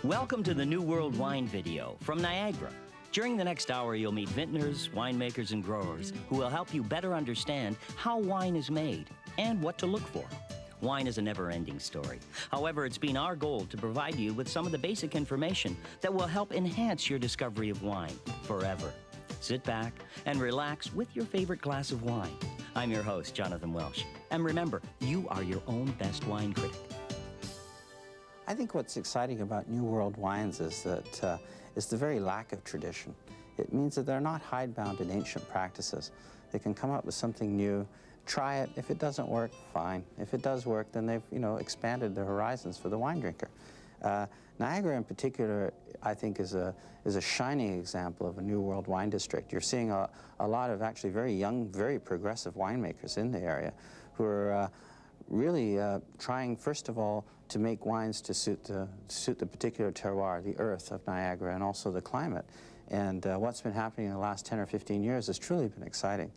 Welcome to the New World Wine video from Niagara. During the next hour, you'll meet vintners, winemakers, and growers who will help you better understand how wine is made and what to look for. Wine is a never-ending story. However, it's been our goal to provide you with some of the basic information that will help enhance your discovery of wine forever. Sit back and relax with your favorite glass of wine. I'm your host, Jonathan Welsh. And remember, you are your own best wine critic. I think what's exciting about New World wines is that is the very lack of tradition. It means that they're not hidebound in ancient practices. They can come up with something new, try it. If it doesn't work, fine. If it does work, then they've expanded their horizons for the wine drinker. Niagara in particular, I think, is a shining example of a New World wine district. You're seeing a lot of actually very young, very progressive winemakers in the area who are really trying, first of all, to make wines to suit the particular terroir, the earth of Niagara, and also the climate. And what's been happening in the last 10 or 15 years has truly been exciting.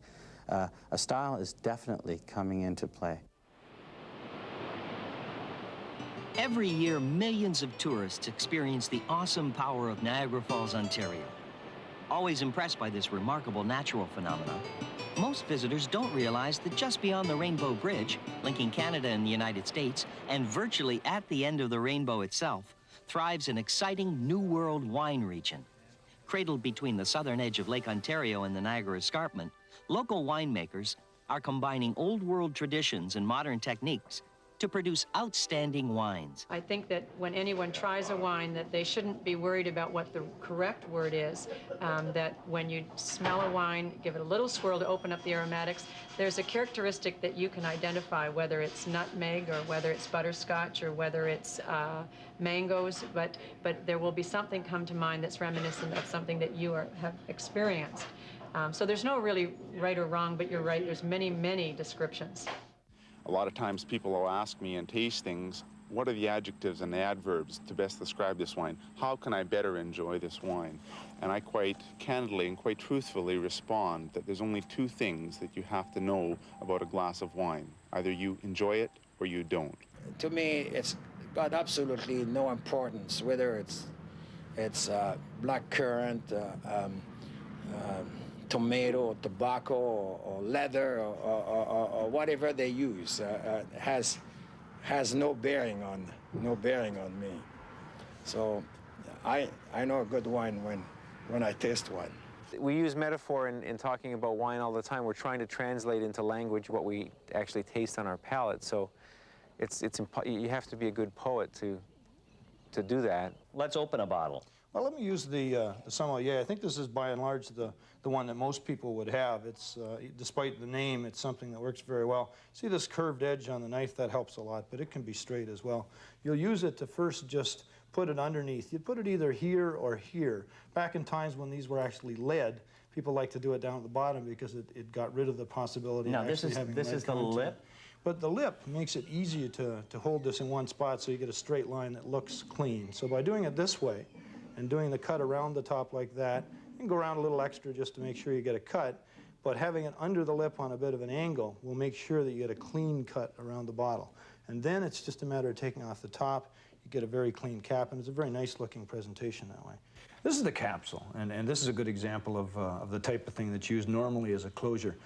A style is definitely coming into play. Every year, millions of tourists experience the awesome power of Niagara Falls, Ontario. Always impressed by this remarkable natural phenomenon, most visitors don't realize that just beyond the Rainbow Bridge, linking Canada and the United States, and virtually at the end of the rainbow itself, thrives an exciting New World wine region. Cradled between the southern edge of Lake Ontario and the Niagara Escarpment, local winemakers are combining old world traditions and modern techniques to produce outstanding wines. I think that when anyone tries a wine, that they shouldn't be worried about what the correct word is, that when you smell a wine, give it a little swirl to open up the aromatics. There's a characteristic that you can identify, whether it's nutmeg or whether it's butterscotch or whether it's mangoes, but there will be something come to mind that's reminiscent of something that you have experienced. So there's no really right or wrong, but you're right, there's many, many descriptions. A lot of times people will ask me in tastings, what are the adjectives and the adverbs to best describe this wine? How can I better enjoy this wine? And I quite candidly and quite truthfully respond that there's only two things that you have to know about a glass of wine. Either you enjoy it or you don't. To me, it's got absolutely no importance whether it's black currant, tomato, tobacco, or leather, or whatever they use, has no bearing on me. So I know a good wine when I taste one. We use metaphor in talking about wine all the time. We're trying to translate into language what we actually taste on our palate. So you have to be a good poet to do that. Let's open a bottle. Well, let me use the sommelier. I think this is by and large the one that most people would have. It's, despite the name, it's something that works very well. See this curved edge on the knife? That helps a lot, but it can be straight as well. You'll use it to first just put it underneath. You put it either here or here. Back in times when these were actually lead, people like to do it down at the bottom because it got rid of the possibility of actually having lead. Now, this is the lip? But the lip makes it easier to hold this in one spot so you get a straight line that looks clean. So by doing it this way, and doing the cut around the top like that, you can go around a little extra just to make sure you get a cut, but having it under the lip on a bit of an angle will make sure that you get a clean cut around the bottle. And then it's just a matter of taking off the top. You get a very clean cap, and it's a very nice looking presentation that way. This is the capsule, and this is a good example of the type of thing that's used normally as a closure.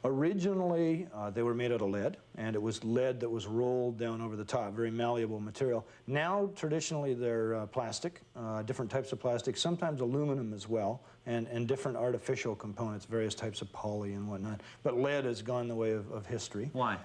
Originally, they were made out of lead, and it was lead that was rolled down over the top, very malleable material. Now, traditionally, they're plastic, different types of plastic, sometimes aluminum as well, and different artificial components, various types of poly and whatnot. But lead has gone the way of history. Why?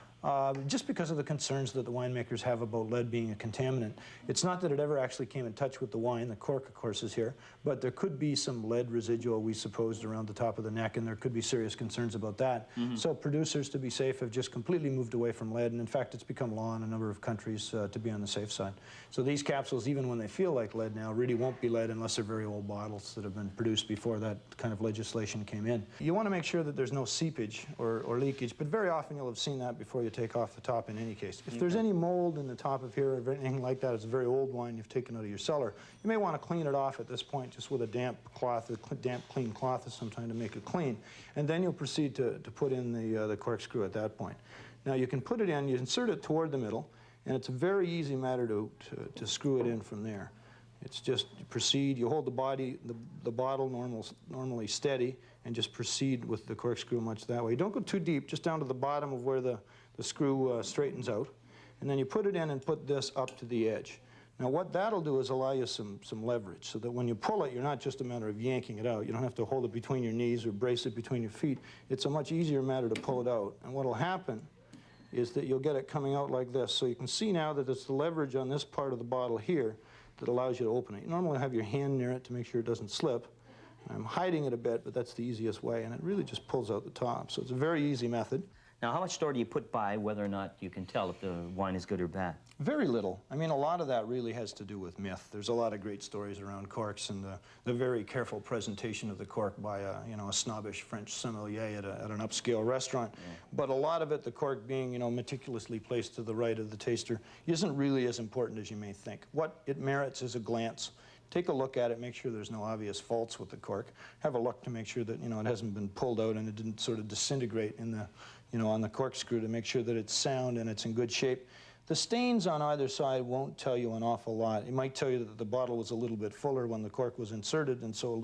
Just because of the concerns that the winemakers have about lead being a contaminant. It's not that it ever actually came in touch with the wine. The cork, of course, is here. But there could be some lead residual, we supposed, around the top of the neck, and there could be serious concerns about that. So producers, to be safe, have just completely moved away from lead. And in fact, it's become law in a number of countries to be on the safe side. So these capsules, even when they feel like lead now, really won't be lead unless they're very old bottles that have been produced before that kind of legislation came in. You want to make sure that there's no seepage or leakage, but very often you'll have seen that before you take off the top in any case. If there's any mold in the top of here or anything like that, it's a very old wine you've taken out of your cellar, you may want to clean it off at this point just with a damp cloth, a damp clean cloth of some kind to make it clean. And then you'll proceed to put in the corkscrew at that point. Now you can put it in, you insert it toward the middle, and it's a very easy matter to screw it in from there. It's just you proceed, you hold the bottle normally steady, and just proceed with the corkscrew much that way. You don't go too deep, just down to the bottom of where the screw straightens out. And then you put it in and put this up to the edge. Now what that'll do is allow you some leverage, so that when you pull it, you're not just a matter of yanking it out. You don't have to hold it between your knees or brace it between your feet. It's a much easier matter to pull it out. And what'll happen is that you'll get it coming out like this. So you can see now that it's the leverage on this part of the bottle here that allows you to open it. You normally have your hand near it to make sure it doesn't slip. I'm hiding it a bit, but that's the easiest way, and it really just pulls out the top. So it's a very easy method. Now, how much store do you put by whether or not you can tell if the wine is good or bad? Very little. I mean, a lot of that really has to do with myth. There's a lot of great stories around corks and the very careful presentation of the cork by a snobbish French sommelier at an upscale restaurant. Yeah. But a lot of it, the cork being, meticulously placed to the right of the taster, isn't really as important as you may think. What it merits is a glance. Take a look at it, make sure there's no obvious faults with the cork. Have a look to make sure that, it hasn't been pulled out and it didn't sort of disintegrate in the, on the corkscrew, to make sure that it's sound and it's in good shape. The stains on either side won't tell you an awful lot. It might tell you that the bottle was a little bit fuller when the cork was inserted, and so a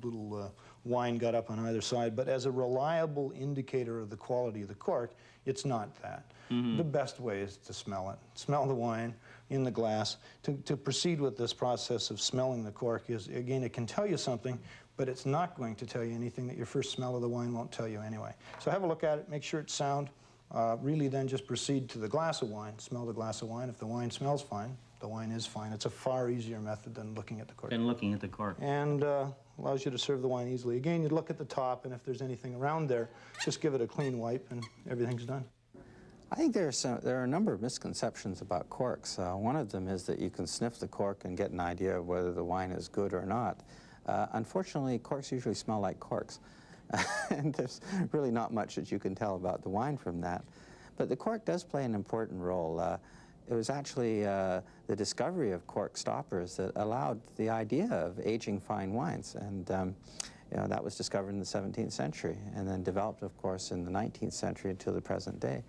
little wine got up on either side. But as a reliable indicator of the quality of the cork, it's not that. Mm-hmm. The best way is to smell it. Smell the wine in the glass. To proceed with this process of smelling the cork is, again, it can tell you something, but it's not going to tell you anything that your first smell of the wine won't tell you anyway. So have a look at it, make sure it's sound. Really then just proceed to the glass of wine, smell the glass of wine. If the wine smells fine, the wine is fine. It's a far easier method than looking at the cork. And allows you to serve the wine easily. Again, you look at the top, and if there's anything around there, just give it a clean wipe and everything's done. I think there are a number of misconceptions about corks. One of them is that you can sniff the cork and get an idea of whether the wine is good or not. Unfortunately, corks usually smell like corks. And there's really not much that you can tell about the wine from that. But the cork does play an important role. It was actually the discovery of cork stoppers that allowed the idea of aging fine wines. And that was discovered in the 17th century and then developed, of course, in the 19th century until the present day.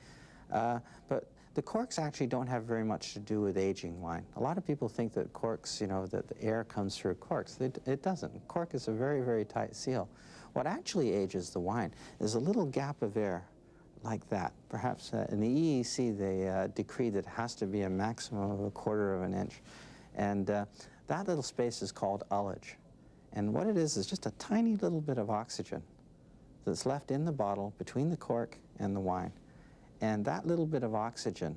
But the corks actually don't have very much to do with aging wine. A lot of people think that corks, that the air comes through corks. It doesn't. Cork is a very, very tight seal. What actually ages the wine is a little gap of air like that. Perhaps in the EEC they decreed that it has to be a maximum of 1/4 of an inch. And that little space is called ullage. And what it is just a tiny little bit of oxygen that's left in the bottle between the cork and the wine. And that little bit of oxygen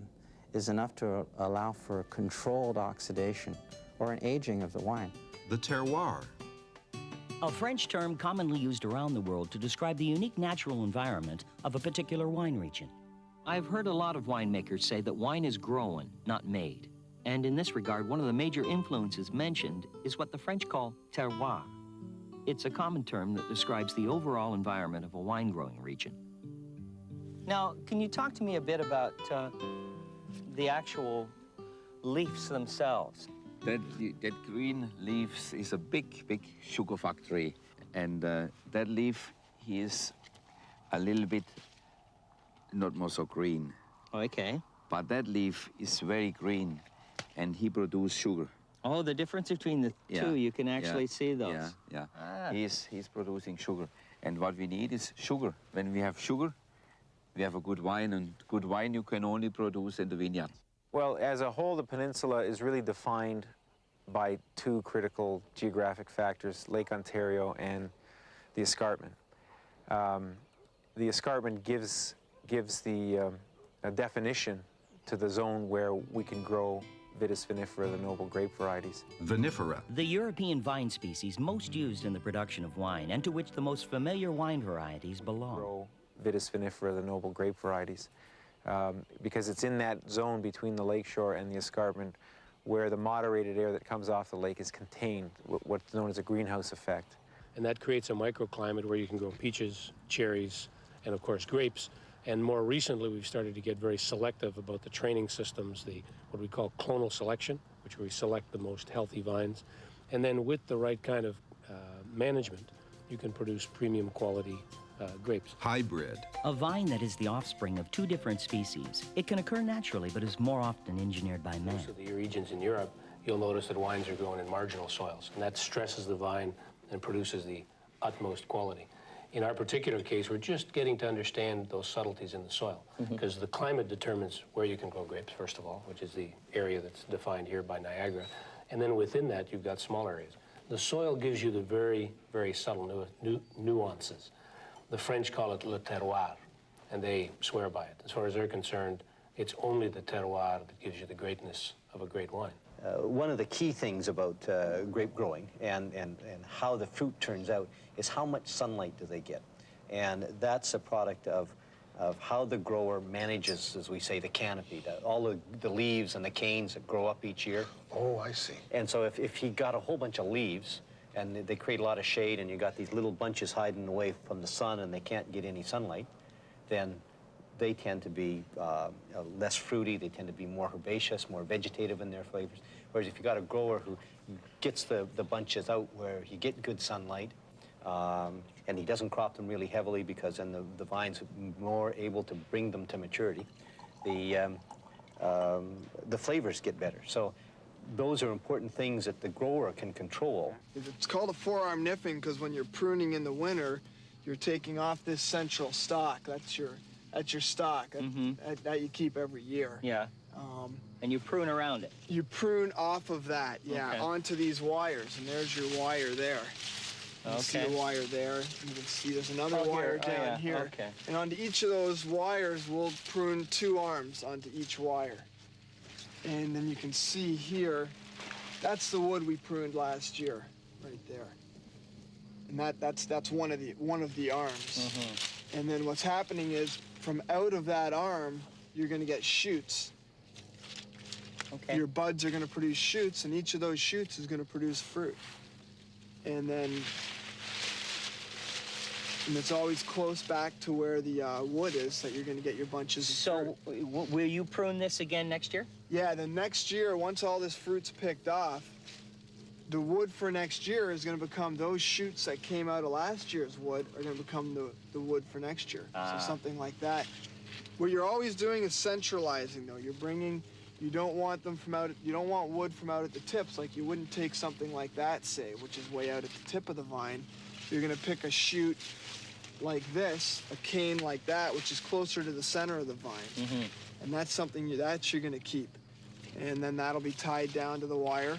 is enough to allow for a controlled oxidation or an aging of the wine. The terroir. A French term commonly used around the world to describe the unique natural environment of a particular wine region. I've heard a lot of winemakers say that wine is grown, not made. And in this regard, one of the major influences mentioned is what the French call terroir. It's a common term that describes the overall environment of a wine-growing region. Now, can you talk to me a bit about the actual leaves themselves? That green leaves is a big sugar factory, and that leaf is a little bit not more so green. Okay. But that leaf is very green, and he produces sugar. Oh, the difference between the two, you can actually see those. Yeah. He's producing sugar, and what we need is sugar. When we have sugar, we have a good wine, and good wine you can only produce in the vineyard. Well, as a whole, the peninsula is really defined by two critical geographic factors, Lake Ontario and the escarpment. The escarpment gives the a definition to the zone where we can grow Vitis vinifera, the noble grape varieties. Vinifera. The European vine species most used in the production of wine and to which the most familiar wine varieties belong. Grow Vitis vinifera, the noble grape varieties. Because it's in that zone between the lakeshore and the escarpment where the moderated air that comes off the lake is contained, what's known as a greenhouse effect. And that creates a microclimate where you can grow peaches, cherries, and of course grapes. And more recently, we've started to get very selective about the training systems, what we call clonal selection, which we select the most healthy vines. And then with the right kind of management, you can produce premium quality grapes. Hybrid. A vine that is the offspring of two different species. It can occur naturally, but is more often engineered by man. Most of the regions in Europe, you'll notice that wines are grown in marginal soils, and that stresses the vine and produces the utmost quality. In our particular case, we're just getting to understand those subtleties in the soil, because the climate determines where you can grow grapes, first of all, which is the area that's defined here by Niagara. And then within that, you've got small areas. The soil gives you the very, very subtle nuances. The French call it le terroir, and they swear by it. As far as they're concerned, it's only the terroir that gives you the greatness of a great wine. One of the key things about grape growing and how the fruit turns out is how much sunlight do they get. And that's a product of how the grower manages, as we say, the canopy, all the leaves and the canes that grow up each year. Oh, I see. And so if he got a whole bunch of leaves and they create a lot of shade and you got these little bunches hiding away from the sun and they can't get any sunlight, then they tend to be less fruity, they tend to be more herbaceous, more vegetative in their flavors. Whereas if you got a grower who gets the bunches out where you get good sunlight, and he doesn't crop them really heavily because then the vine's more able to bring them to maturity, the flavors get better. So those are important things that the grower can control. It's called a forearm nipping because when you're pruning in the winter, you're taking off this central stalk. That's your stock that you keep every year. Yeah. And you prune around it. You prune off of that, yeah, onto these wires, and there's your wire there. You see the wire there. You can see there's another wire down here. Okay. And onto each of those wires, we'll prune 2 arms onto each wire. And then you can see here, that's the wood we pruned last year, right there. And that's one of the arms. And then what's happening is, from out of that arm, you're going to get shoots. Okay. Your buds are going to produce shoots, and each of those shoots is going to produce fruit. And then, it's always close back to where the wood is that you're going to get your bunches of fruit. So, will you prune this again next year? Yeah, the next year, once all this fruit's picked off, the wood for next year is going to become those shoots that came out of last year's wood are going to become the wood for next year. So something like that. What you're always doing is centralizing, though. You're bringing, you don't want wood from out at the tips, like you wouldn't take something like that, say, which is way out at the tip of the vine. You're going to pick a shoot like this, a cane like that, which is closer to the center of the vine. And that's something you're going to keep. And then that'll be tied down to the wire,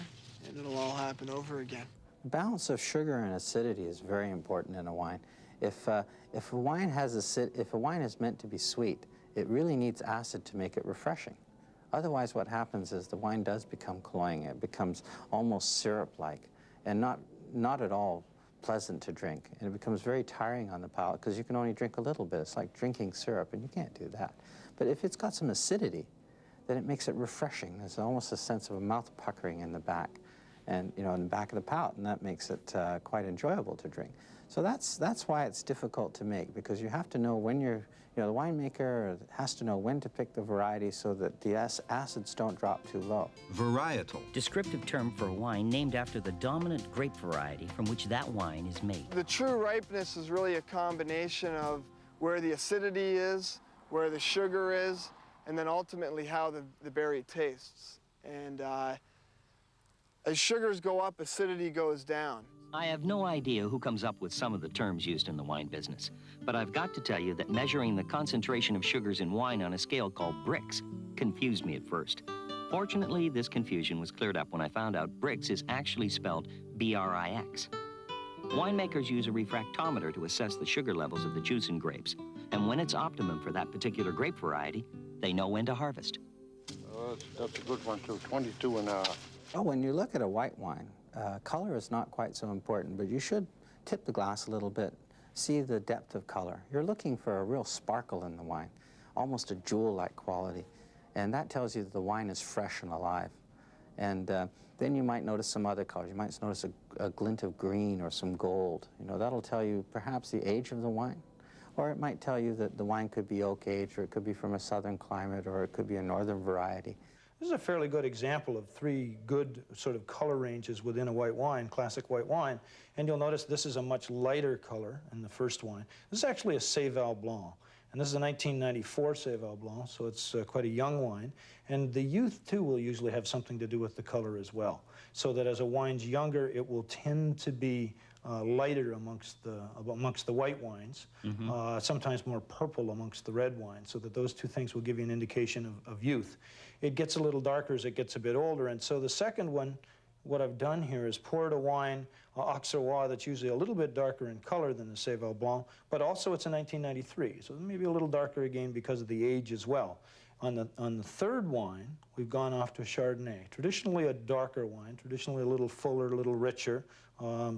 and it'll all happen over again. Balance of sugar and acidity is very important in a wine. If a wine is meant to be sweet, it really needs acid to make it refreshing. Otherwise, what happens is the wine does become cloying. It becomes almost syrup-like and not at all pleasant to drink. And it becomes very tiring on the palate because you can only drink a little bit. It's like drinking syrup, and you can't do that. But if it's got some acidity, then it makes it refreshing. There's almost a sense of a mouth puckering in the back, and in the back of the palate, and that makes it quite enjoyable to drink. So that's why it's difficult to make, because you have to know when the winemaker has to know when to pick the variety so that the acids don't drop too low. Varietal. Descriptive term for a wine named after the dominant grape variety from which that wine is made. The true ripeness is really a combination of where the acidity is, where the sugar is, and then ultimately how the berry tastes. And as sugars go up, acidity goes down. I have no idea who comes up with some of the terms used in the wine business, but I've got to tell you that measuring the concentration of sugars in wine on a scale called Brix confused me at first. Fortunately, this confusion was cleared up when I found out Brix is actually spelled B-R-I-X. Winemakers use a refractometer to assess the sugar levels of the juice in grapes, and when it's optimum for that particular grape variety, they know when to harvest. Oh, that's a good one, too. 22.5. Oh, when you look at a white wine, color is not quite so important, but you should tip the glass a little bit, see the depth of color. You're looking for a real sparkle in the wine, almost a jewel-like quality, and that tells you that the wine is fresh and alive. And then you might notice some other colors. You might notice a glint of green or some gold. That'll tell you perhaps the age of the wine, or it might tell you that the wine could be oak aged, or it could be from a southern climate, or it could be a northern variety. This is a fairly good example of three good sort of color ranges within a white wine, classic white wine. And you'll notice this is a much lighter color in the first wine. This is actually a Céval Blanc. And this is a 1994 Céval Blanc, so it's quite a young wine. And the youth, too, will usually have something to do with the color as well. So that as a wine's younger, it will tend to be lighter amongst the white wines, sometimes more purple amongst the red wines, so that those two things will give you an indication of youth. It gets a little darker as it gets a bit older, and so the second one, what I've done here is poured a wine, Auxerrois, that's usually a little bit darker in color than the Céval Blanc, but also it's a 1993, so maybe a little darker again because of the age as well. On the third wine, we've gone off to Chardonnay, traditionally a darker wine, traditionally a little fuller, a little richer,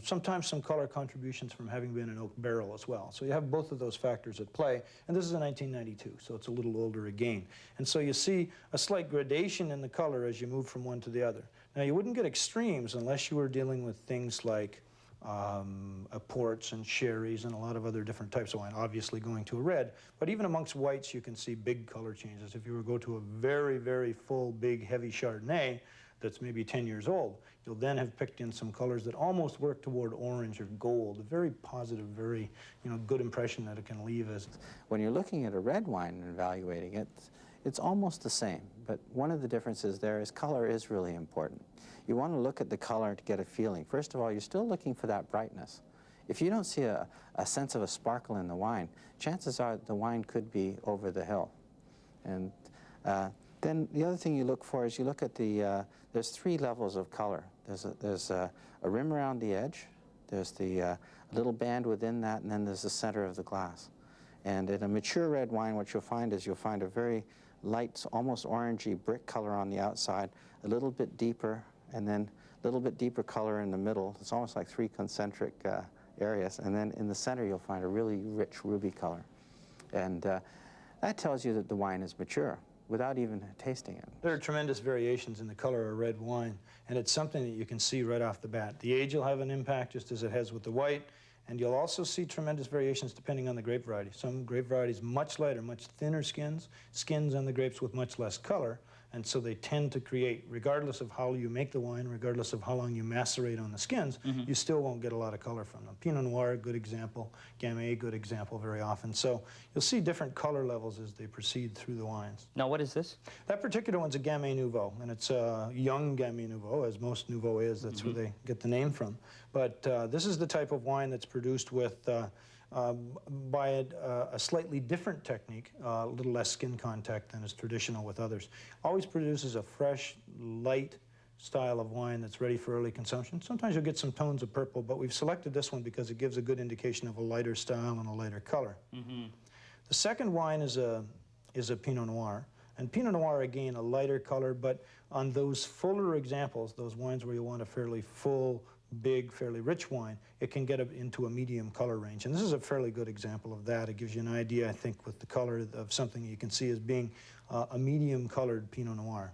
sometimes some color contributions from having been an oak barrel as well. So you have both of those factors at play, and this is a 1992, so it's a little older again. And so you see a slight gradation in the color as you move from one to the other. Now, you wouldn't get extremes unless you were dealing with things like ports and sherries and a lot of other different types of wine, obviously going to a red. But even amongst whites, you can see big color changes. If you were to go to a very, very full, big, heavy Chardonnay that's maybe 10 years old, you'll then have picked in some colors that almost work toward orange or gold. A very positive, very good impression that it can leave as. When you're looking at a red wine and evaluating it, it's almost the same, but one of the differences there is color is really important. You want to look at the color to get a feeling. First of all, you're still looking for that brightness. If you don't see a sense of a sparkle in the wine, chances are the wine could be over the hill. And then the other thing you look for is you look at there's three levels of color. There's a rim around the edge, there's the little band within that, and then there's the center of the glass. And in a mature red wine, what you'll find is you'll find a very light, almost orangey brick color on the outside, a little bit deeper, and then a little bit deeper color in the middle. It's almost like three concentric areas. And then in the center, you'll find a really rich ruby color. And that tells you that the wine is mature without even tasting it. There are tremendous variations in the color of red wine, and it's something that you can see right off the bat. The age will have an impact just as it has with the white, and you'll also see tremendous variations depending on the grape variety. Some grape varieties much lighter, much thinner skins on the grapes with much less color, and so they tend to create, regardless of how you make the wine, regardless of how long you macerate on the skins, you still won't get a lot of color from them. Pinot Noir, good example. Gamay, good example very often. So you'll see different color levels as they proceed through the wines. Now, what is this? That particular one's a Gamay Nouveau, and it's a young Gamay Nouveau, as most Nouveau is. That's where they get the name from. But this is the type of wine that's produced with by a slightly different technique, a little less skin contact than is traditional with others. Always produces a fresh, light style of wine that's ready for early consumption. Sometimes you'll get some tones of purple, but we've selected this one because it gives a good indication of a lighter style and a lighter color. The second wine is a Pinot Noir. And Pinot Noir, again, a lighter color, but on those fuller examples, those wines where you want a fairly full, big, fairly rich wine, it can get into a medium color range. And this is a fairly good example of that. It gives you an idea, I think, with the color of something you can see as being a medium-colored Pinot Noir.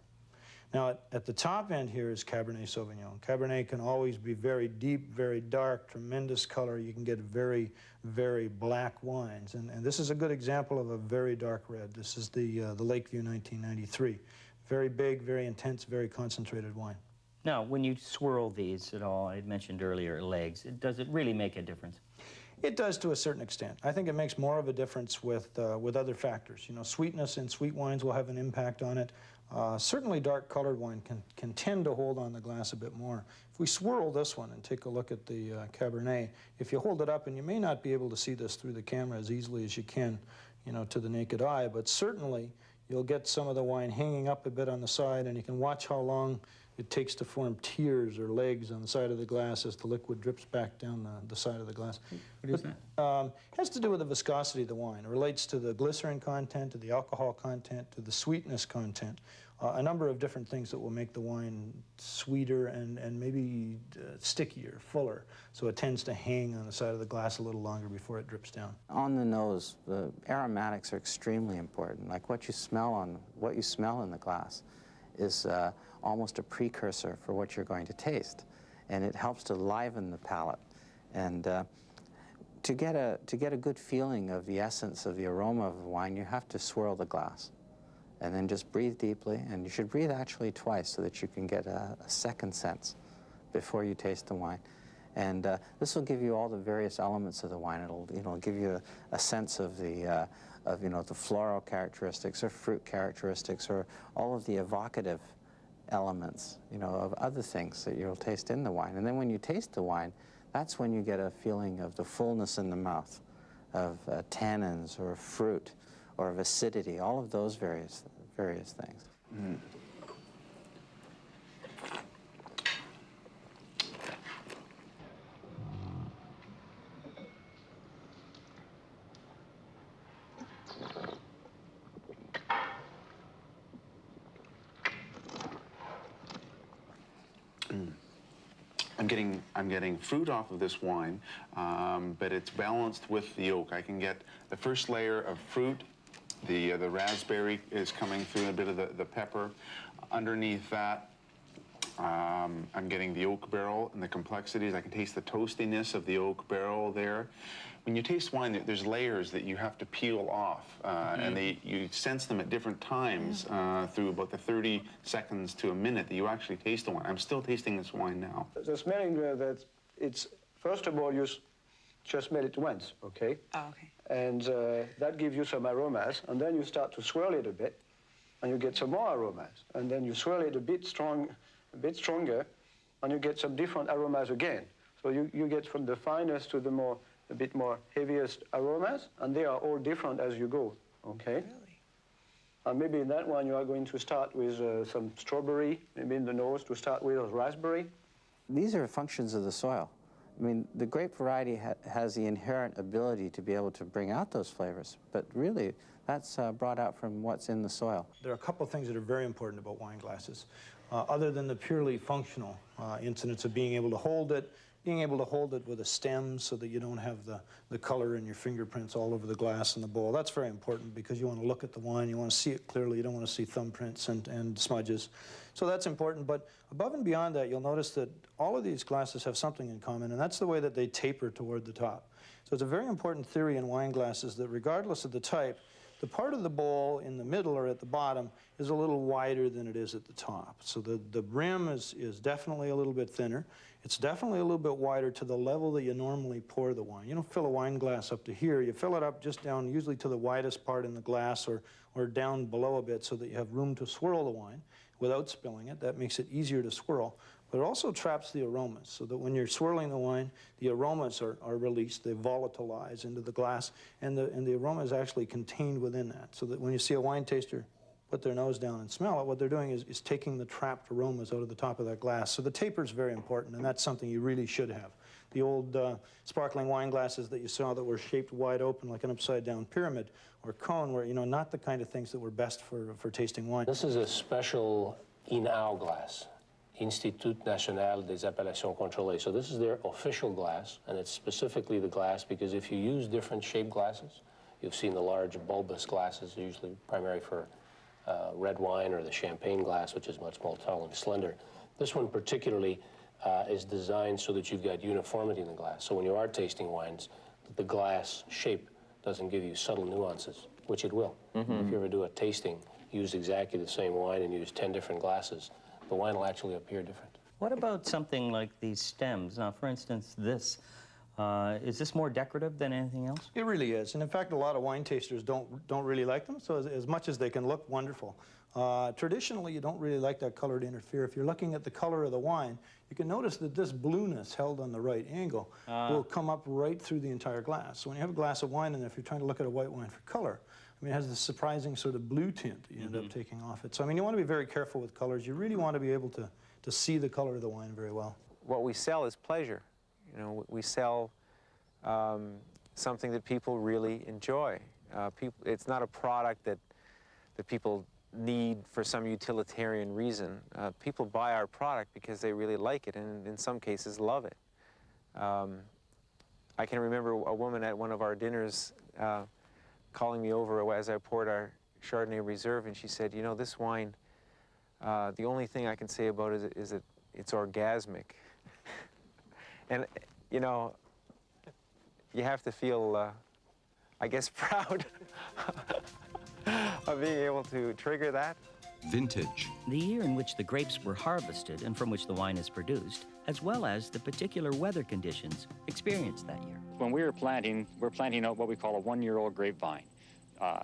Now, at the top end here is Cabernet Sauvignon. Cabernet can always be very deep, very dark, tremendous color. You can get very, very black wines. And this is a good example of a very dark red. This is the Lakeview 1993. Very big, very intense, very concentrated wine. Now, when you swirl these at all, I had mentioned earlier legs, does it really make a difference? It does to a certain extent. I think it makes more of a difference with other factors. You know, sweetness in sweet wines will have an impact on it. Certainly dark-colored wine can tend to hold on the glass a bit more. If we swirl this one and take a look at the Cabernet, if you hold it up, and you may not be able to see this through the camera as easily as you can, you know, to the naked eye, but certainly you'll get some of the wine hanging up a bit on the side, and you can watch how long it takes to form tears or legs on the side of the glass as the liquid drips back down the side of the glass. What is that? It has to do with the viscosity of the wine. It relates to the glycerin content, to the alcohol content, to the sweetness content. A number of different things that will make the wine sweeter and maybe stickier, fuller. So it tends to hang on the side of the glass a little longer before it drips down. On the nose, the aromatics are extremely important. Like what you smell in the glass is almost a precursor for what you're going to taste, and it helps to liven the palate. And to get a good feeling of the essence of the aroma of the wine, you have to swirl the glass. And then just breathe deeply, and you should breathe actually twice so that you can get a second sense before you taste the wine. And this will give you all the various elements of the wine. It'll give you a sense of the the floral characteristics or fruit characteristics or all of the evocative elements, of other things that you'll taste in the wine. And then when you taste the wine, that's when you get a feeling of the fullness in the mouth, of tannins or fruit or of acidity, all of those various things. Mm. I'm getting fruit off of this wine, but it's balanced with the oak. I can get the first layer of fruit. The raspberry is coming through, a bit of the pepper. Underneath that, I'm getting the oak barrel and the complexities. I can taste the toastiness of the oak barrel there. When you taste wine, there's layers that you have to peel off, and you sense them at different times through about the 30 seconds to a minute that you actually taste the wine. I'm still tasting this wine now. The smelling, that it's, first of all, you just smell it once, okay? Oh, okay. And that gives you some aromas, and then you start to swirl it a bit, and you get some more aromas. And then you swirl it a bit stronger, and you get some different aromas again. So you get from the finest to a bit more heaviest aromas, and they are all different as you go, okay? Really? And maybe in that one you are going to start with some strawberry, maybe in the nose to start with, or raspberry. These are functions of the soil. I mean, the grape variety has the inherent ability to be able to bring out those flavors, but really, that's brought out from what's in the soil. There are a couple of things that are very important about wine glasses, other than the purely functional incidents of being able to hold it with a stem so that you don't have the color and your fingerprints all over the glass and the bowl. That's very important because you want to look at the wine, you want to see it clearly, you don't want to see thumbprints and smudges. So that's important, but above and beyond that, you'll notice that all of these glasses have something in common, and that's the way that they taper toward the top. So it's a very important theory in wine glasses that regardless of the type, the part of the bowl in the middle or at the bottom is a little wider than it is at the top. So the brim is definitely a little bit thinner. It's definitely a little bit wider to the level that you normally pour the wine. You don't fill a wine glass up to here. You fill it up just down usually to the widest part in the glass or down below a bit so that you have room to swirl the wine without spilling it. That makes it easier to swirl. But it also traps the aromas so that when you're swirling the wine, the aromas are released. They volatilize into the glass, and the aroma is actually contained within that. So that when you see a wine taster put their nose down and smell it, what they're doing is taking the trapped aromas out of the top of that glass. So the taper is very important, and that's something you really should have. The old sparkling wine glasses that you saw that were shaped wide open like an upside-down pyramid or cone were, not the kind of things that were best for tasting wine. This is a special INAO glass, Institut National des Appellations Contrôlées. So this is their official glass, and it's specifically the glass because if you use different shaped glasses, you've seen the large bulbous glasses, usually primary for red wine, or the champagne glass, which is much more tall and slender. This one particularly is designed so that you've got uniformity in the glass. So when you are tasting wines, the glass shape doesn't give you subtle nuances, which it will. If you ever do a tasting, use exactly the same wine and use 10 different glasses, the wine will actually appear different. What about something like these stems? Now, for instance, this. Is this more decorative than anything else? It really is, and in fact, a lot of wine tasters don't really like them. So as much as they can look wonderful, traditionally you don't really like that color to interfere. If you're looking at the color of the wine, you can notice that this blueness held on the right angle will come up right through the entire glass. So when you have a glass of wine, and if you're trying to look at a white wine for color, I mean, it has this surprising sort of blue tint that you end up taking off it. So I mean, you want to be very careful with colors. You really want to be able to see the color of the wine very well. What we sell is pleasure. We sell something that people really enjoy. It's not a product that people need for some utilitarian reason. People buy our product because they really like it, and in some cases love it. I can remember a woman at one of our dinners calling me over as I poured our Chardonnay Reserve, and she said, this wine, the only thing I can say about it is that it's orgasmic. And, you have to feel, I guess, proud of being able to trigger that. Vintage. The year in which the grapes were harvested and from which the wine is produced, as well as the particular weather conditions experienced that year. When we were planting, we're planting out what we call a one-year-old grapevine.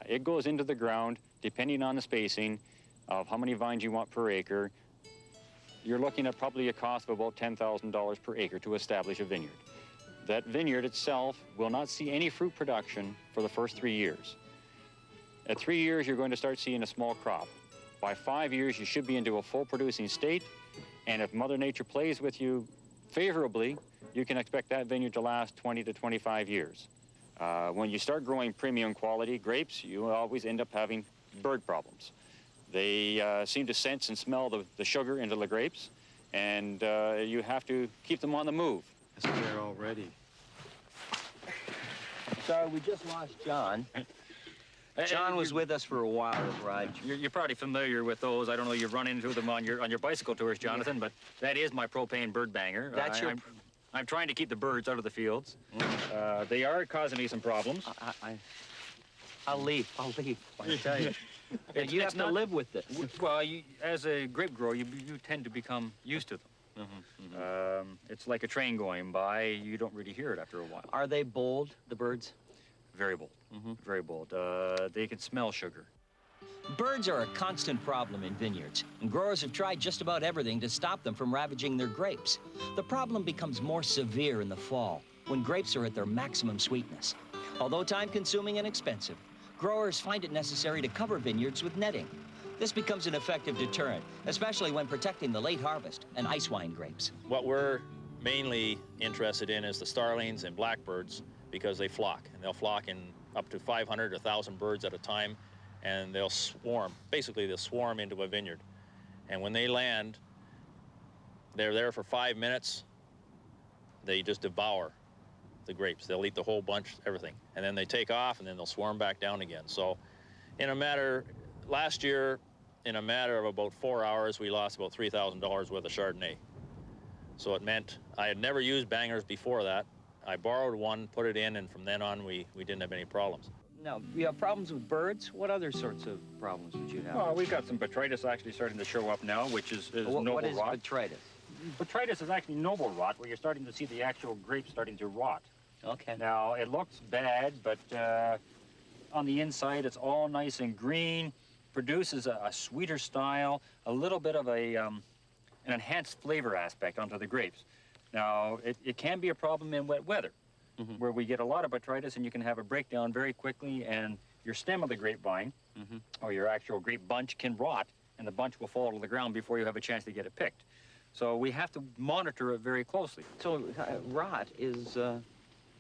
It goes into the ground, depending on the spacing of how many vines you want per acre. You're looking at probably a cost of about $10,000 per acre to establish a vineyard. That vineyard itself will not see any fruit production for the first 3 years. At 3 years, you're going to start seeing a small crop. By 5 years, you should be into a full producing state, and if Mother Nature plays with you favorably, you can expect that vineyard to last 20 to 25 years. When you start growing premium quality grapes, you always end up having bird problems. They seem to sense and smell the sugar into the grapes, and you have to keep them on the move. It's there already. Sorry, we just lost John. John was with us for a while, right? You're probably familiar with those. I don't know, you've run into them on your bicycle tours, Jonathan, but that is my propane bird banger. That's your... I'm trying to keep the birds out of the fields. They are causing me some problems. I'll leave, I tell you. You have to live with this. Well, as a grape grower, you tend to become used to them. It's like a train going by. You don't really hear it after a while. Are they bold, the birds? Very bold, very bold. They can smell sugar. Birds are a constant problem in vineyards, and growers have tried just about everything to stop them from ravaging their grapes. The problem becomes more severe in the fall, when grapes are at their maximum sweetness. Although time-consuming and expensive, growers find it necessary to cover vineyards with netting. This becomes an effective deterrent, especially when protecting the late harvest and ice wine grapes. What we're mainly interested in is the starlings and blackbirds, because they flock, and they'll flock in up to 500 or 1,000 birds at a time, and they'll swarm. Basically, they'll swarm into a vineyard. And when they land, they're there for 5 minutes. They just devour the grapes. They'll eat the whole bunch, everything. And then they take off, and then they'll swarm back down again. So last year, in a matter of about 4 hours, we lost about $3,000 worth of Chardonnay. So it meant I had never used bangers before that. I borrowed one, put it in, and from then on, we didn't have any problems. Now, you have problems with birds? What other sorts of problems would you have? Well, we've got some botrytis actually starting to show up now, which is noble rot. What is botrytis? Botrytis is actually noble rot, where you're starting to see the actual grapes starting to rot. Okay. Now, it looks bad, but on the inside, it's all nice and green, produces a sweeter style, a little bit of an enhanced flavor aspect onto the grapes. Now, it can be a problem in wet weather, where we get a lot of botrytis, and you can have a breakdown very quickly, and your stem of the grapevine, or your actual grape bunch, can rot, and the bunch will fall to the ground before you have a chance to get it picked. So we have to monitor it very closely. So rot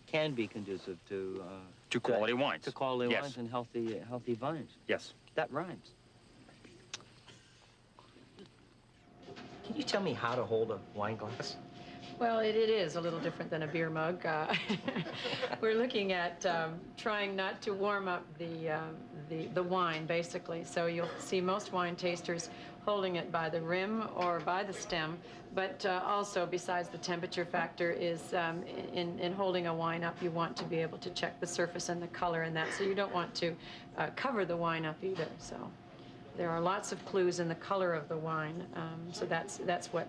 can be conducive to quality wines. To quality wines and healthy vines. Yes. That rhymes. Can you tell me how to hold a wine glass? Well, it is a little different than a beer mug. We're looking at trying not to warm up the wine, basically. So you'll see most wine tasters holding it by the rim or by the stem, but also, besides the temperature factor, is in holding a wine up, you want to be able to check the surface and the color and that, so you don't want to cover the wine up either. So there are lots of clues in the color of the wine, so that's what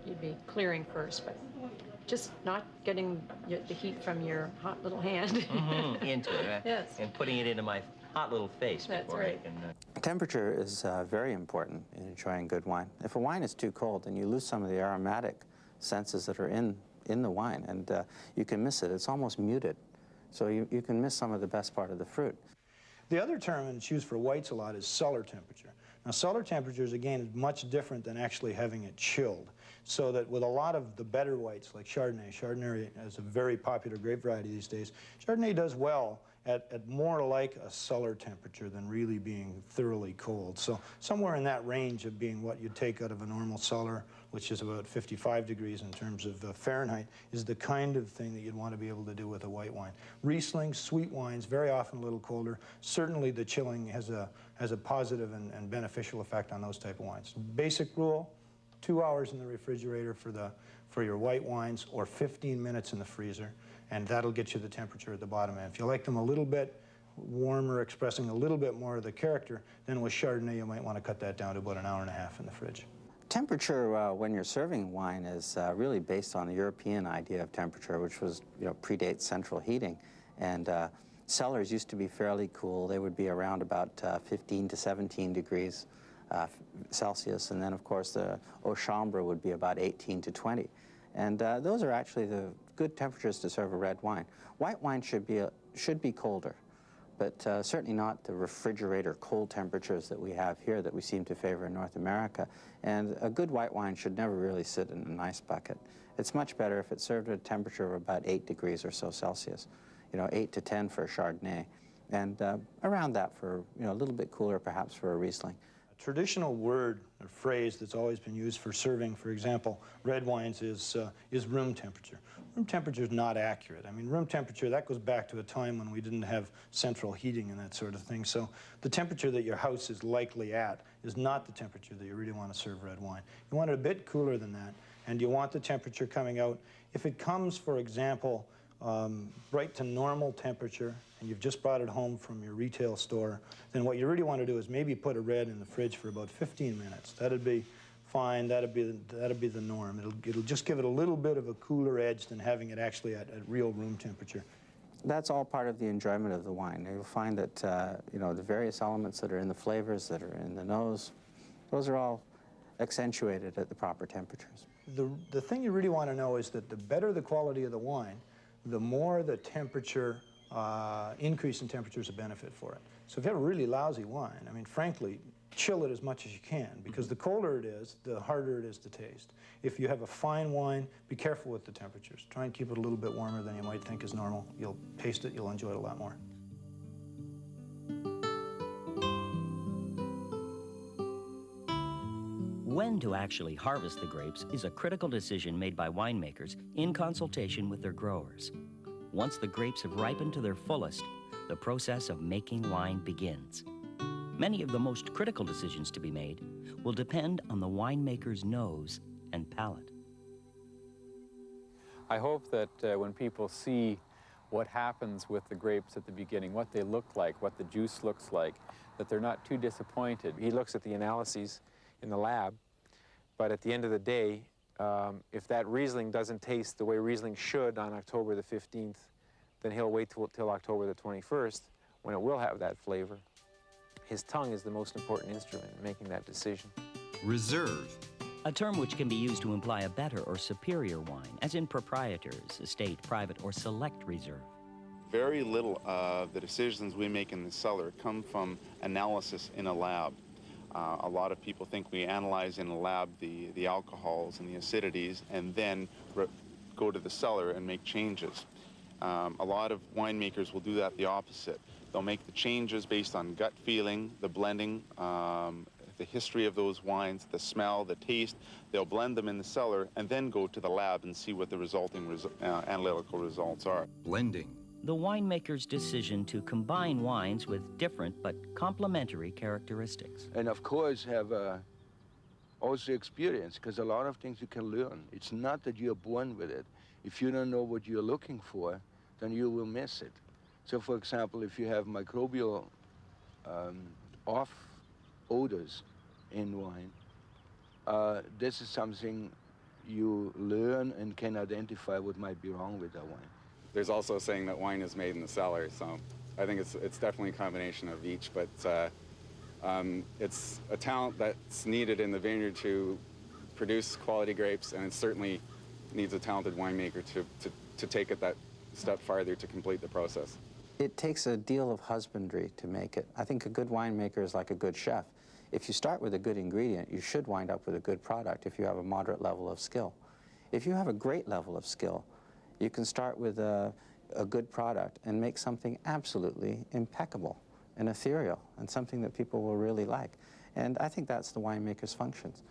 you'd be clearing first, but just not getting the heat from your hot little hand into it, yes, and putting it into my hot little face. That's before right. I can, Temperature is very important in enjoying good wine. If a wine is too cold, then you lose some of the aromatic senses that are in the wine, and you can miss it. It's almost muted, so you can miss some of the best part of the fruit. The other term that's used for whites a lot is cellar temperature. Now, cellar temperatures, again, is much different than actually having it chilled. So that with a lot of the better whites, like Chardonnay is a very popular grape variety these days, Chardonnay does well at more like a cellar temperature than really being thoroughly cold. So somewhere in that range of being what you'd take out of a normal cellar, which is about 55 degrees in terms of Fahrenheit, is the kind of thing that you'd want to be able to do with a white wine. Riesling, sweet wines, very often a little colder. Certainly the chilling has a positive and beneficial effect on those type of wines. Basic rule, 2 hours in the refrigerator for your white wines, or 15 minutes in the freezer, and that'll get you the temperature at the bottom end. If you like them a little bit warmer, expressing a little bit more of the character, then with Chardonnay you might want to cut that down to about an hour and a half in the fridge. Temperature when you're serving wine is really based on the European idea of temperature, which was, predates central heating. And cellars used to be fairly cool. They would be around about 15 to 17 degrees Celsius. And then, of course, the Eau Chambre would be about 18 to 20. And those are actually the good temperatures to serve a red wine. White wine should be colder, but certainly not the refrigerator cold temperatures that we have here that we seem to favor in North America. And a good white wine should never really sit in an ice bucket. It's much better if it's served at a temperature of about 8 degrees or so Celsius. 8 to 10 for a Chardonnay, and around that for, a little bit cooler perhaps for a Riesling. A traditional word or phrase that's always been used for serving, for example, red wines is room temperature. Room temperature is not accurate. I mean, room temperature, that goes back to a time when we didn't have central heating and that sort of thing. So the temperature that your house is likely at is not the temperature that you really want to serve red wine. You want it a bit cooler than that, and you want the temperature coming out. If it comes, for example, right to normal temperature, and you've just brought it home from your retail store, then what you really want to do is maybe put a red in the fridge for about 15 minutes. That'd be fine. That'd be the norm. It'll just give it a little bit of a cooler edge than having it actually at real room temperature. That's all part of the enjoyment of the wine. You'll find that the various elements that are in the flavors, that are in the nose, those are all accentuated at the proper temperatures. The thing you really want to know is that the better the quality of the wine, the more the temperature, increase in temperature is a benefit for it. So if you have a really lousy wine, I mean, frankly, chill it as much as you can, because the colder it is, the harder it is to taste. If you have a fine wine, be careful with the temperatures. Try and keep it a little bit warmer than you might think is normal. You'll taste it, you'll enjoy it a lot more. When to actually harvest the grapes is a critical decision made by winemakers in consultation with their growers. Once the grapes have ripened to their fullest, the process of making wine begins. Many of the most critical decisions to be made will depend on the winemaker's nose and palate. I hope that when people see what happens with the grapes at the beginning, what they look like, what the juice looks like, that they're not too disappointed. He looks at the analyses in the lab, but at the end of the day, if that Riesling doesn't taste the way Riesling should on October the 15th, then he'll wait till October the 21st, when it will have that flavor. His tongue is the most important instrument in making that decision. Reserve. A term which can be used to imply a better or superior wine, as in proprietors, estate, private, or select reserve. Very little of the decisions we make in the cellar come from analysis in a lab. A lot of people think we analyze in a lab the alcohols and the acidities and then go to the cellar and make changes. A lot of winemakers will do that the opposite. They'll make the changes based on gut feeling, the blending, the history of those wines, the smell, the taste. They'll blend them in the cellar and then go to the lab and see what the resulting analytical results are. Blending. The winemaker's decision to combine wines with different but complementary characteristics. And of course have also experience, because a lot of things you can learn. It's not that you're born with it. If you don't know what you're looking for, then you will miss it. So for example, if you have microbial off odors in wine, this is something you learn and can identify what might be wrong with that wine. There's also a saying that wine is made in the cellar, so I think it's definitely a combination of each, but it's a talent that's needed in the vineyard to produce quality grapes, and it certainly needs a talented winemaker to take it that step farther to complete the process. It takes a deal of husbandry to make it. I think a good winemaker is like a good chef. If you start with a good ingredient, you should wind up with a good product if you have a moderate level of skill. If you have a great level of skill, you can start with a good product and make something absolutely impeccable and ethereal and something that people will really like. And I think that's the winemaker's functions.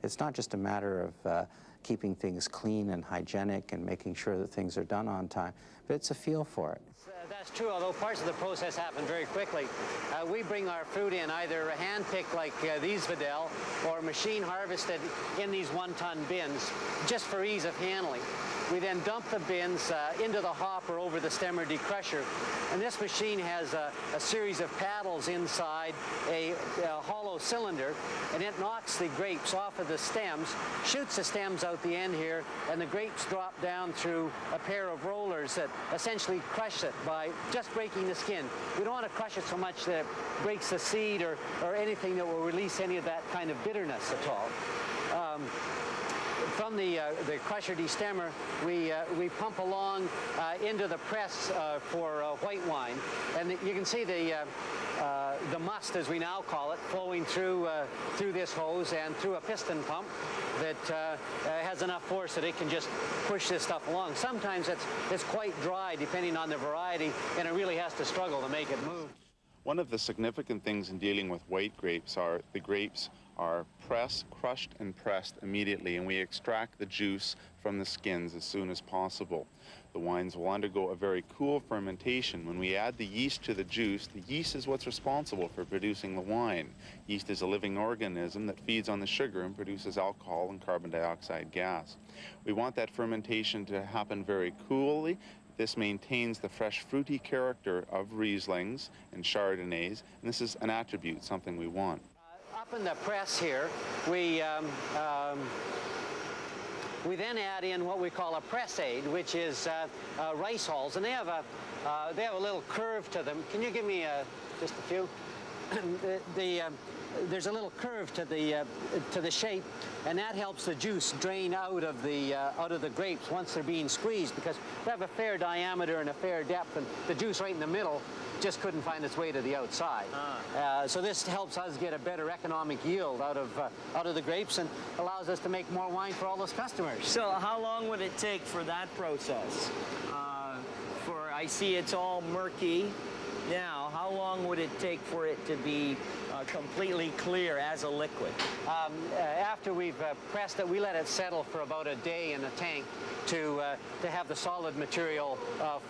It's not just a matter of keeping things clean and hygienic and making sure that things are done on time, but it's a feel for it. that's true, although parts of the process happen very quickly. We bring our fruit in either hand-picked like these Vidal or machine harvested in these 1-ton bins, just for ease of handling. We then dump the bins into the hopper over the stemmer decrusher, and this machine has a series of paddles inside a hollow cylinder, and it knocks the grapes off of the stems, shoots the stems out the end here, and the grapes drop down through a pair of rollers that essentially crush it by just breaking the skin. We don't want to crush it so much that it breaks the seed or anything that will release any of that kind of bitterness at all. From the crusher destemmer, we pump along into the press for white wine, and you can see the must, as we now call it, flowing through this hose and through a piston pump that has enough force that it can just push this stuff along. Sometimes it's quite dry, depending on the variety, and it really has to struggle to make it move. One of the significant things in dealing with white grapes are the grapes are crushed and pressed immediately, and we extract the juice from the skins as soon as possible. The wines will undergo a very cool fermentation. When we add the yeast to the juice, the yeast is what's responsible for producing the wine. Yeast is a living organism that feeds on the sugar and produces alcohol and carbon dioxide gas. We want that fermentation to happen very coolly. This maintains the fresh fruity character of Rieslings and Chardonnays, and this is an attribute, something we want. Up in the press here, we then add in what we call a press aid, which is rice hulls, and they have a little curve to them. Can you give me just a few? There's a little curve to the shape, and that helps the juice drain out of the grapes once they're being squeezed, because they have a fair diameter and a fair depth, and the juice right in the middle just couldn't find its way to the outside. So this helps us get a better economic yield out of the grapes and allows us to make more wine for all those customers. So how long would it take for that process? I see it's all murky now. How long would it take for it to be completely clear as a liquid? After we've pressed it, we let it settle for about a day in a tank to have the solid material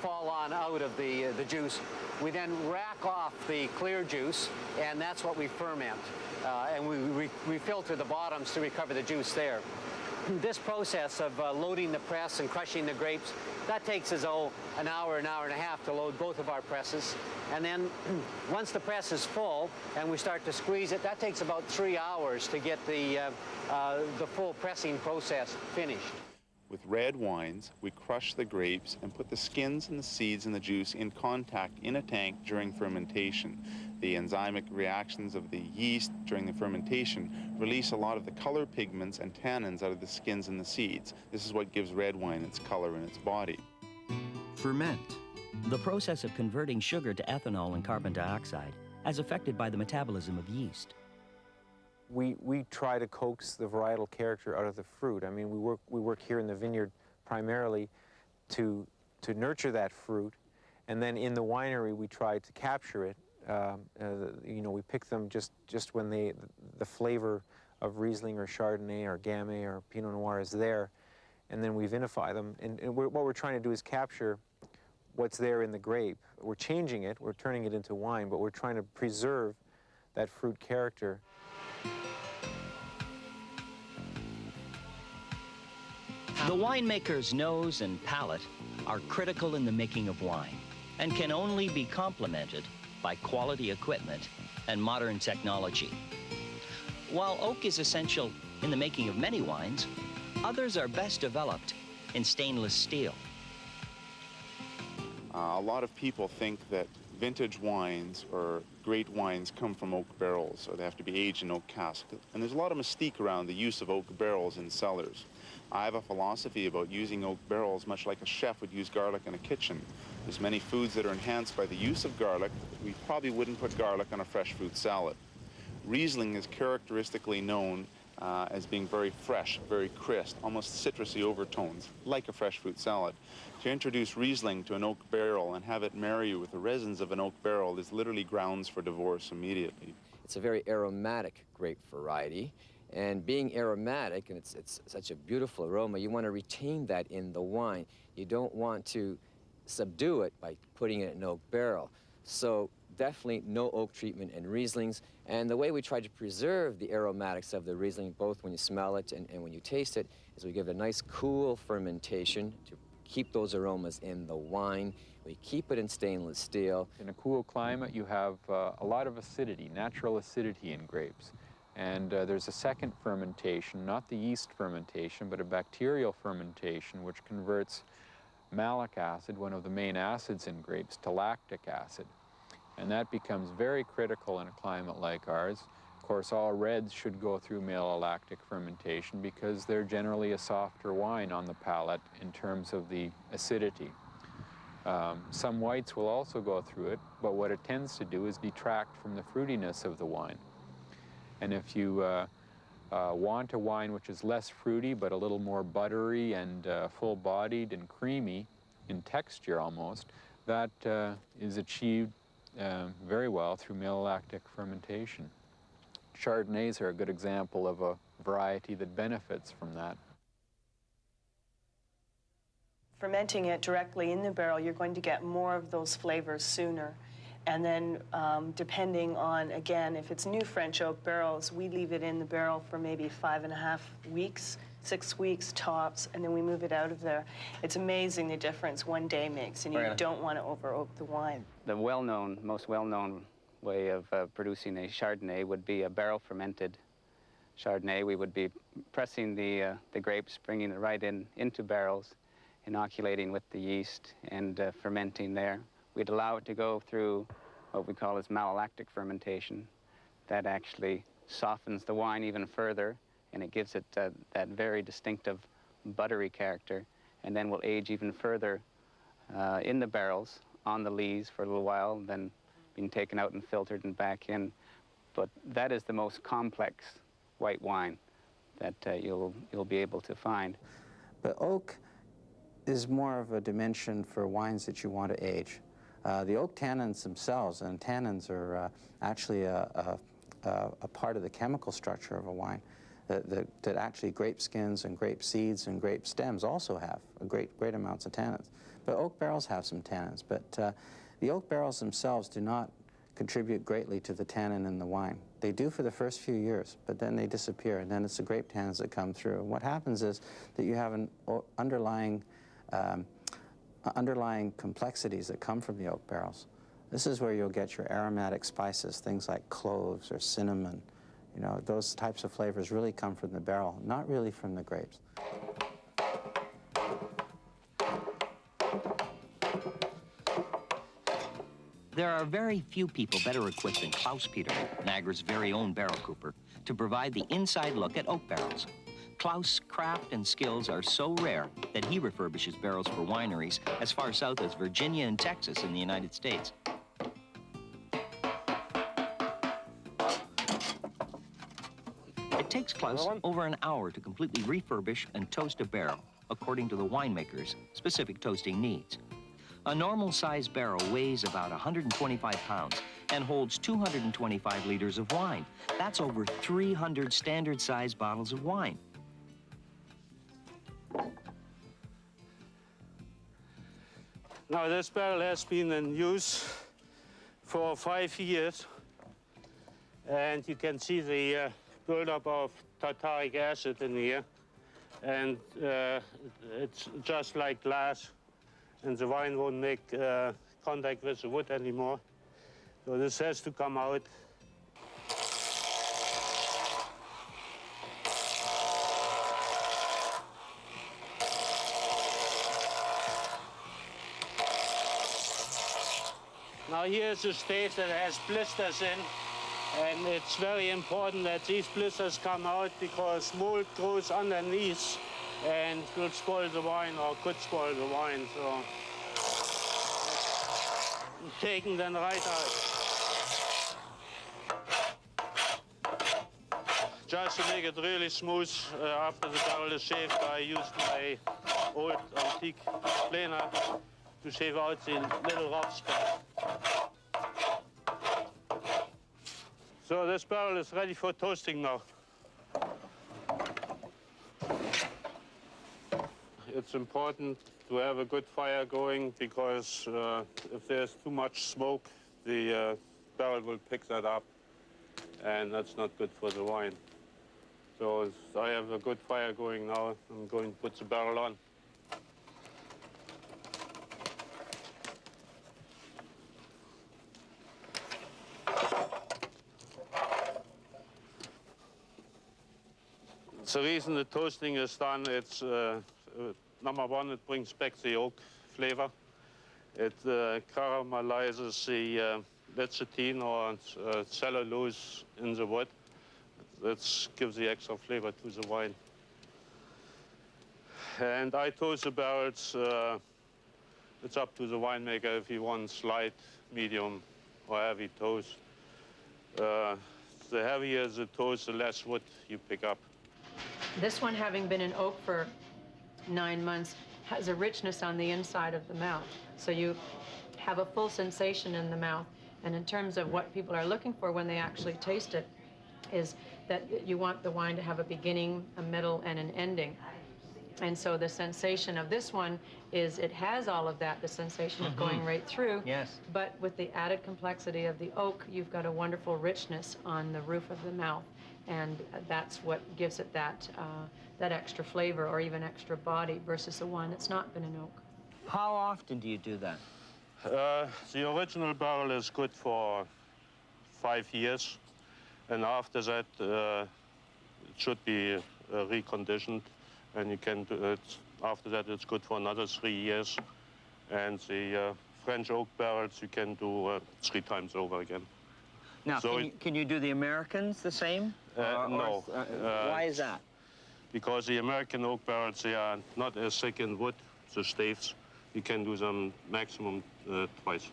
fall on out of the juice. We then rack off the clear juice, and that's what we ferment. And we filter the bottoms to recover the juice there. This process of loading the press and crushing the grapes, that takes us an hour and a half to load both of our presses. And then once the press is full and we start to squeeze it, that takes about 3 hours to get the full pressing process finished. With red wines, we crush the grapes and put the skins and the seeds and the juice in contact in a tank during fermentation. The enzymic reactions of the yeast during the fermentation release a lot of the color pigments and tannins out of the skins and the seeds. This is what gives red wine its color and its body. Ferment. The process of converting sugar to ethanol and carbon dioxide, as affected by the metabolism of yeast. We try to coax the varietal character out of the fruit. I mean, we work here in the vineyard primarily to nurture that fruit, and then in the winery we try to capture it. You know, we pick them just when the flavor of Riesling or Chardonnay or Gamay or Pinot Noir is there, and then we vinify them. And what we're trying to do is capture what's there in the grape. We're changing it, we're turning it into wine, but we're trying to preserve that fruit character. The winemaker's nose and palate are critical in the making of wine and can only be complemented by quality equipment and modern technology. While oak is essential in the making of many wines, others are best developed in stainless steel. A lot of people think that vintage wines or great wines come from oak barrels, or they have to be aged in oak casks. And there's a lot of mystique around the use of oak barrels in cellars. I have a philosophy about using oak barrels much like a chef would use garlic in a kitchen. There's many foods that are enhanced by the use of garlic. We probably wouldn't put garlic on a fresh fruit salad. Riesling is characteristically known as being very fresh, very crisp, almost citrusy overtones, like a fresh fruit salad. To introduce Riesling to an oak barrel and have it marry with the resins of an oak barrel is literally grounds for divorce immediately. It's a very aromatic grape variety, and being aromatic, and it's such a beautiful aroma, you want to retain that in the wine. You don't want to subdue it by putting it in an oak barrel. So definitely no oak treatment in Rieslings. And the way we try to preserve the aromatics of the Riesling, both when you smell it and when you taste it, is we give it a nice cool fermentation to keep those aromas in the wine. We keep it in stainless steel. In a cool climate, you have a lot of acidity, natural acidity in grapes. And there's a second fermentation, not the yeast fermentation, but a bacterial fermentation, which converts malic acid, one of the main acids in grapes, to lactic acid. And that becomes very critical in a climate like ours. Of course, all reds should go through malolactic fermentation because they're generally a softer wine on the palate in terms of the acidity. Some whites will also go through it, but what it tends to do is detract from the fruitiness of the wine. And if you want a wine which is less fruity but a little more buttery and full-bodied and creamy in texture almost, that is achieved very well through malolactic fermentation. Chardonnays are a good example of a variety that benefits from that. Fermenting it directly in the barrel, you're going to get more of those flavors sooner. And then depending on, again, if it's new French oak barrels, we leave it in the barrel for maybe 5.5 weeks, 6 weeks tops, and then we move it out of there. It's amazing the difference one day makes, and you don't want to over-oak the wine. The well-known, most well-known way of producing a Chardonnay would be a barrel-fermented Chardonnay. We would be pressing the grapes, bringing it right into barrels, inoculating with the yeast, and fermenting there. We'd allow it to go through what we call as malolactic fermentation. That actually softens the wine even further, and it gives it that very distinctive buttery character, and then will age even further in the barrels on the lees for a little while, then being taken out and filtered and back in. But that is the most complex white wine that you'll be able to find. But oak is more of a dimension for wines that you want to age. The oak tannins themselves, and tannins are actually a part of the chemical structure of a wine that actually grape skins and grape seeds and grape stems also have great amounts of tannins. But oak barrels have some tannins, but the oak barrels themselves do not contribute greatly to the tannin in the wine. They do for the first few years, but then they disappear, and then it's the grape tannins that come through. And what happens is that you have an underlying complexities that come from the oak barrels. This is where you'll get your aromatic spices, things like cloves or cinnamon. You know, those types of flavors really come from the barrel, not really from the grapes. There are very few people better equipped than Klaus Peter, Niagara's very own barrel cooper, to provide the inside look at oak barrels. Klaus' craft and skills are so rare that he refurbishes barrels for wineries as far south as Virginia and Texas in the United States. It takes Klaus over an hour to completely refurbish and toast a barrel, according to the winemaker's specific toasting needs. A normal-sized barrel weighs about 125 pounds and holds 225 liters of wine. That's over 300 standard-sized bottles of wine. Now, this barrel has been in use for 5 years, and you can see the buildup of tartaric acid in here, and it's just like glass, and the wine won't make contact with the wood anymore. So this has to come out. Now here's a stage that has blisters in, and it's very important that these blisters come out because mold grows underneath and will spoil the wine or could spoil the wine. So taking them right out. Just to make it really smooth after the barrel is shaved, I used my old antique planer to shave out the little rough spot. So this barrel is ready for toasting now. it's important to have a good fire going because if there's too much smoke, the barrel will pick that up, and that's not good for the wine. So I have a good fire going now. I'm going to put the barrel on. The reason the toasting is done, it's number one, it brings back the oak flavor. It caramelizes the lecithin or cellulose in the wood. That gives the extra flavor to the wine. And I toast the barrels. It's up to the winemaker if he wants light, medium, or heavy toast. The heavier the toast, the less wood you pick up. This one, having been in oak for 9 months, has a richness on the inside of the mouth. So you have a full sensation in the mouth. And in terms of what people are looking for when they actually taste it, is that you want the wine to have a beginning, a middle, and an ending. And so the sensation of this one is it has all of that, the sensation of going right through. Yes. But with the added complexity of the oak, you've got a wonderful richness on the roof of the mouth. And that's what gives it that, that extra flavor or even extra body versus a wine that's not been in oak. How often do you do that? The original barrel is good for 5 years. And after that, it should be reconditioned. And you can do it, after that, it's good for another 3 years. And the French oak barrels, you can do 3 times over again. Now, So can you do the Americans the same? No. Why is that? Because the American oak barrels, they are not as thick in wood, the staves. You can do them maximum twice.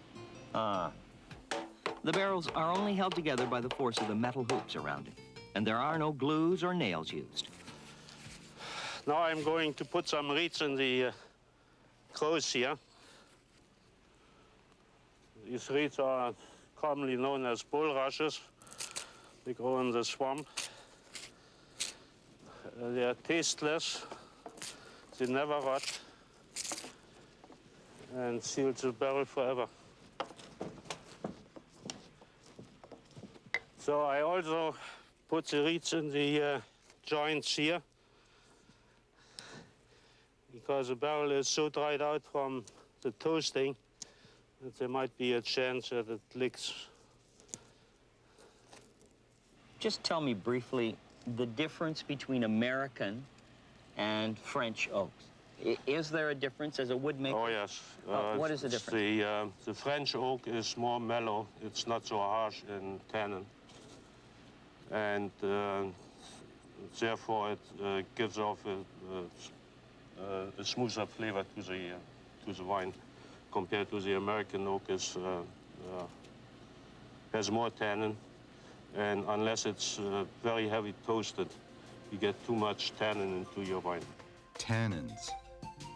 The barrels are only held together by the force of the metal hoops around it, and there are no glues or nails used. Now I'm going to put some reeds in the crows here. These reeds are commonly known as bulrushes. They grow in the swamp. They are tasteless. They never rot and seal the barrel forever. So I also put the reeds in the joints here because the barrel is so dried out from the toasting that there might be a chance that it leaks. Just tell me briefly the difference between American and French oaks. Is there a difference as a woodmaker? Oh, yes. What is the difference? The French oak is more mellow. It's not so harsh in tannin. And therefore it gives off a smoother flavor to the wine compared to the American oak has more tannin. And unless it's very heavy toasted, you get too much tannin into your wine. Tannins.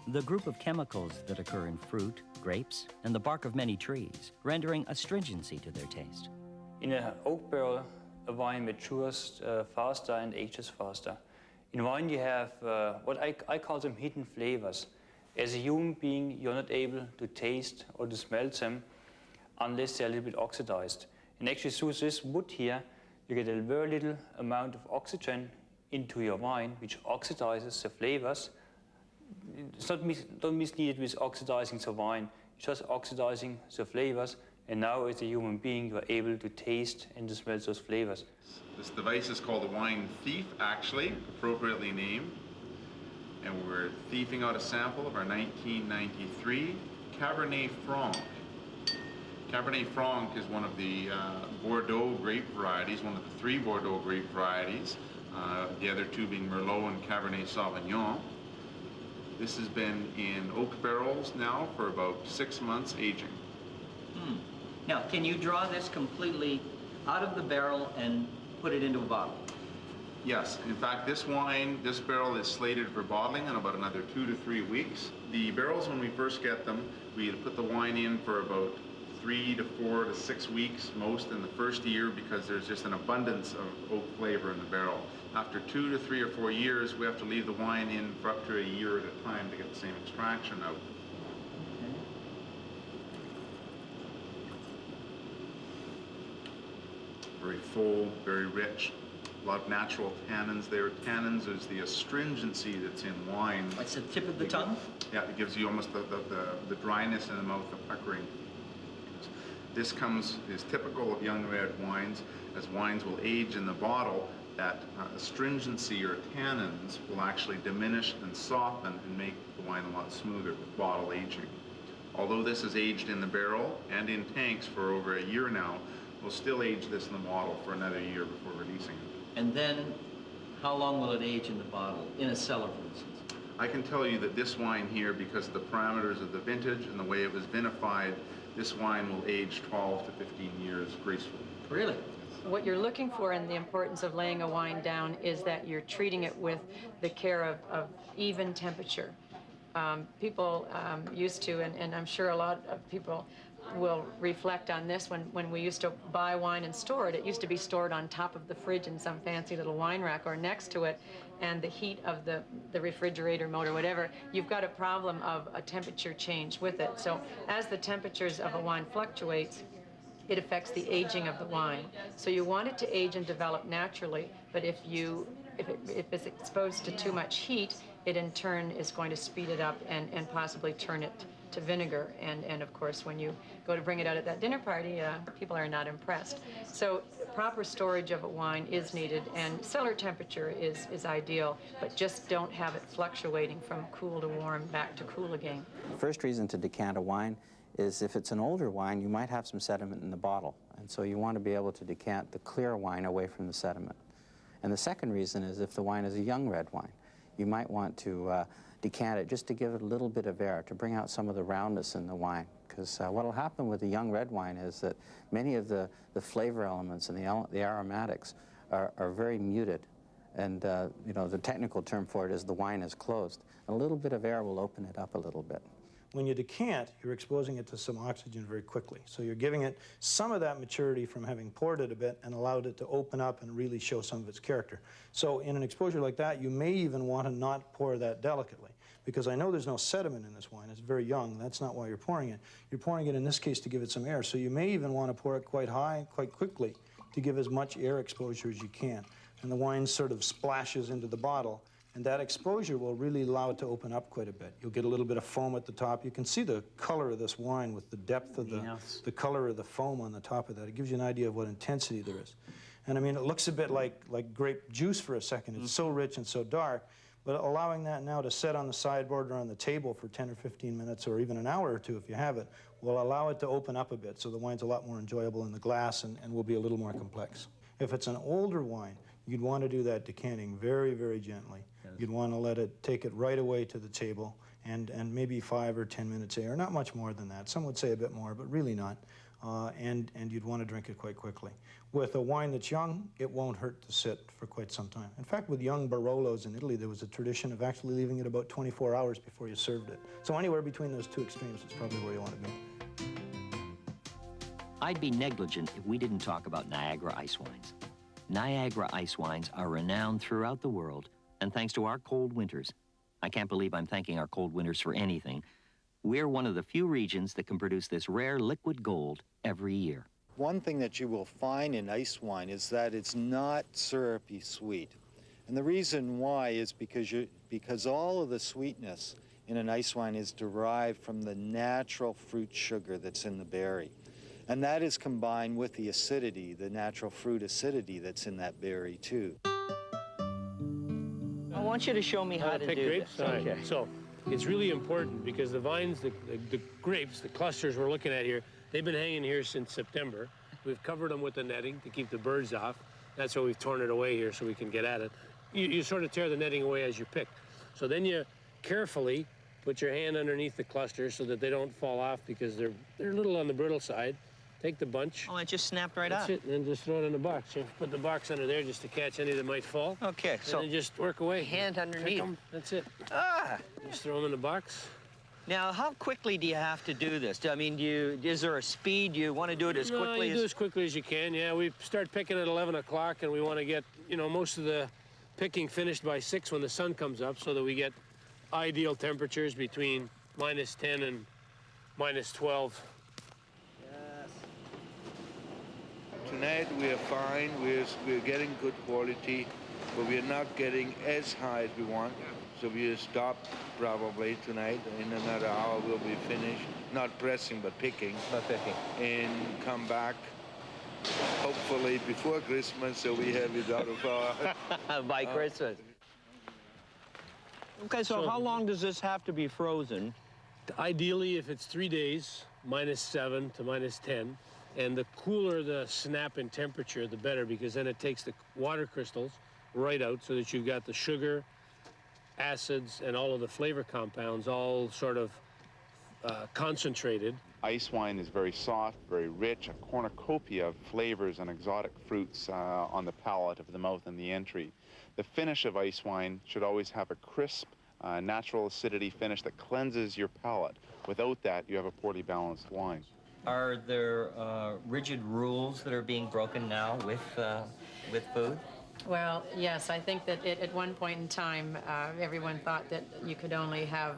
The group of chemicals that occur in fruit, grapes, and the bark of many trees, rendering astringency to their taste. In an oak barrel, a wine matures faster and ages faster. In wine, you have what I call them hidden flavors. As a human being, you're not able to taste or to smell them unless they're a little bit oxidized. And actually, through this wood here, you get a very little amount of oxygen into your wine, which oxidizes the flavors. It's not don't mislead it with oxidizing the wine, it's just oxidizing the flavors. And now, as a human being, you are able to taste and to smell those flavors. This device is called a wine thief, actually, appropriately named. And we're thieving out a sample of our 1993 Cabernet Franc. Cabernet Franc is one of the Bordeaux grape varieties, one of the 3 Bordeaux grape varieties, the other 2 being Merlot and Cabernet Sauvignon. This has been in oak barrels now for about 6 months aging. Now, can you draw this completely out of the barrel and put it into a bottle? Yes, in fact, this barrel is slated for bottling in about another 2 to 3 weeks. The barrels, when we first get them, we put the wine in for about 3 to 4 to 6 weeks most in the first year because there's just an abundance of oak flavor in the barrel. After 2 to 3 or 4 years, we have to leave the wine in for up to a year at a time to get the same extraction out. Very full, very rich, a lot of natural tannins there. Tannins is the astringency that's in wine. It's the tip of the tongue? Yeah, it gives you almost the dryness in the mouth, the puckering. This is typical of young red wines. As wines will age in the bottle, that astringency or tannins will actually diminish and soften and make the wine a lot smoother with bottle aging. Although this is aged in the barrel and in tanks for over a year now, we'll still age this in the bottle for another year before releasing it. And then, how long will it age in the bottle, in a cellar, for instance? I can tell you that this wine here, because of the parameters of the vintage and the way it was vinified, this wine will age 12 to 15 years gracefully. Really? What you're looking for in the importance of laying a wine down is that you're treating it with the care of even temperature. People used to, and I'm sure a lot of people will reflect on this, when we used to buy wine and store it, it used to be stored on top of the fridge in some fancy little wine rack or next to it, and the heat of the refrigerator motor, whatever, you've got a problem of a temperature change with it. So as the temperatures of a wine fluctuates, it affects the aging of the wine. So you want it to age and develop naturally, but if it's exposed to too much heat, it in turn is going to speed it up and possibly turn it to vinegar. And of course, when you go to bring it out at that dinner party, people are not impressed. So proper storage of a wine is needed, and cellar temperature is ideal, but just don't have it fluctuating from cool to warm back to cool again. The first reason to decant a wine is if it's an older wine, you might have some sediment in the bottle, and so you want to be able to decant the clear wine away from the sediment. And the second reason is if the wine is a young red wine, you might want to decant it just to give it a little bit of air, to bring out some of the roundness in the wine. Because what will happen with a young red wine is that many of the flavor elements and the aromatics are very muted. And you know, the technical term for it is the wine is closed. A little bit of air will open it up a little bit. When you decant, you're exposing it to some oxygen very quickly. So you're giving it some of that maturity from having poured it a bit and allowed it to open up and really show some of its character. So in an exposure like that, you may even want to not pour that delicately, because I know there's no sediment in this wine. It's very young. That's not why you're pouring it. You're pouring it in this case to give it some air. So you may even want to pour it quite high, quite quickly, to give as much air exposure as you can. And the wine sort of splashes into the bottle, and that exposure will really allow it to open up quite a bit. You'll get a little bit of foam at the top. You can see the color of this wine with the depth of the color of the foam on the top of that. It gives you an idea of what intensity there is. And I mean, it looks a bit like grape juice for a second. It's so rich and so dark, but allowing that now to set on the sideboard or on the table for 10 or 15 minutes or even an hour or two if you have it, will allow it to open up a bit, so the wine's a lot more enjoyable in the glass and will be a little more complex. If it's an older wine, you'd want to do that decanting very, very gently. You'd want to let it take it right away to the table and maybe 5 or 10 minutes air, not much more than that. Some would say a bit more, but really not. And you'd want to drink it quite quickly. With a wine that's young, it won't hurt to sit for quite some time. In fact, with young Barolos in Italy, there was a tradition of actually leaving it about 24 hours before you served it. So anywhere between those two extremes is probably where you want to be. I'd be negligent if we didn't talk about Niagara ice wines. Niagara ice wines are renowned throughout the world, and thanks to our cold winters, I can't believe I'm thanking our cold winters for anything, we're one of the few regions that can produce this rare liquid gold every year. One thing that you will find in ice wine is that it's not syrupy sweet. And the reason why is because all of the sweetness in an ice wine is derived from the natural fruit sugar that's in the berry. And that is combined with the acidity, the natural fruit acidity that's in that berry too. I want you to show me how to do grapes? this. Okay. So it's really important because the vines, the grapes, the clusters we're looking at here, they've been hanging here since September. We've covered them with the netting to keep the birds off. That's why we've torn it away here so we can get at it. You sort of tear the netting away as you pick. So then you carefully put your hand underneath the clusters so that they don't fall off because they're a little on the brittle side. Take the bunch. Oh, it just snapped right That's out. it, and then just throw it in the box. You put the box under there just to catch any that might fall. Okay, so and then just work away. Hand underneath. That's it. Ah! Just throw them in the box. Now, how quickly do you have to do this? I mean, is there a speed? You want to do it as quickly you do as quickly as you can, yeah. We start picking at 11 o'clock, and we want to get, you know, most of the picking finished by 6 when the sun comes up, so that we get ideal temperatures between -10 and -12. Tonight we are fine, we're getting good quality, but we're not getting as high as we want. So we'll stop probably tonight. In another hour we'll be finished. Not pressing, but picking. But picking. And come back, hopefully before Christmas, so we have it out of our... By Christmas. Okay, so how long does this have to be frozen? Ideally, if it's 3 days, -7 to -10, and the cooler the snap in temperature, the better, because then it takes the water crystals right out so that you've got the sugar, acids, and all of the flavor compounds all sort of concentrated. Ice wine is very soft, very rich, a cornucopia of flavors and exotic fruits on the palate of the mouth and the entry. The finish of ice wine should always have a crisp, natural acidity finish that cleanses your palate. Without that, you have a poorly balanced wine. Are there rigid rules that are being broken now with food? Well, yes, I think that at one point in time, everyone thought that you could only have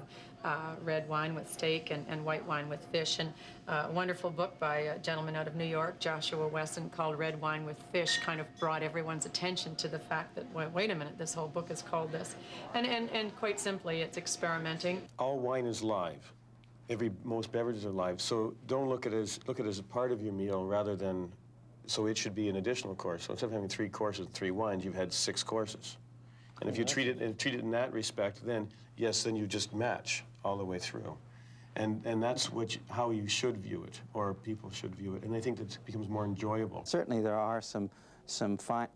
red wine with steak and white wine with fish. And a wonderful book by a gentleman out of New York, Joshua Wesson, called Red Wine with Fish, kind of brought everyone's attention to the fact that, well, wait a minute, this whole book is called this. And quite simply, it's experimenting. All wine is live. Most beverages are live, so don't look at it as a part of your meal rather than, so it should be an additional course. So instead of having 3 courses, 3 wines, you've had 6 courses. And if you treat it in that respect, then yes, then you just match all the way through. And that's how you should view it, or people should view it. And I think that it becomes more enjoyable. Certainly there are some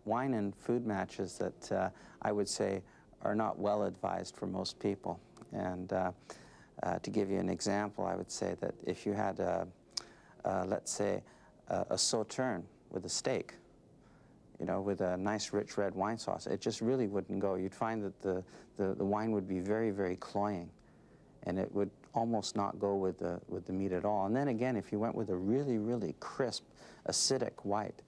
wine and food matches that I would say are not well advised for most people. And to give you an example, I would say that if you had, let's say, a sauterne with a steak, you know, with a nice rich red wine sauce, it just really wouldn't go. You'd find that the wine would be very, very cloying, and it would almost not go with the meat at all. And then again, if you went with a really, really crisp, acidic white,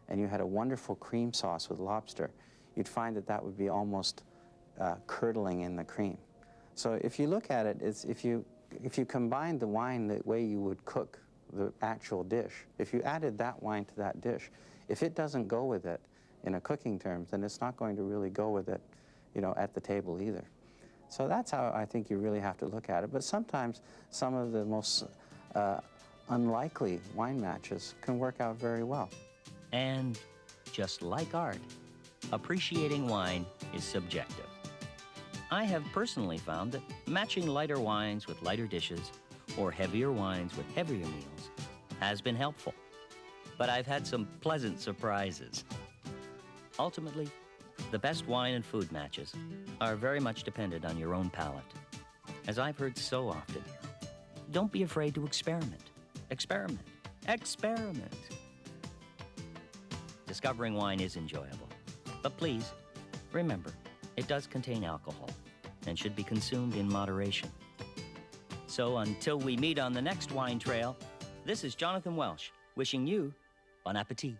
and you had a wonderful cream sauce with lobster, you'd find that that would be almost curdling in the cream. So if you look at it, if you combine the wine the way you would cook the actual dish, if you added that wine to that dish, if it doesn't go with it in a cooking terms, then it's not going to really go with it, you know, at the table either. So that's how I think you really have to look at it. But sometimes some of the most unlikely wine matches can work out very well. And just like art, appreciating wine is subjective. I have personally found that matching lighter wines with lighter dishes or heavier wines with heavier meals has been helpful. But I've had some pleasant surprises. Ultimately, the best wine and food matches are very much dependent on your own palate. As I've heard so often, don't be afraid to experiment. Experiment. Experiment. Discovering wine is enjoyable, but please, remember, it does contain alcohol and should be consumed in moderation. So until we meet on the next wine trail, this is Jonathan Welsh wishing you bon appetit.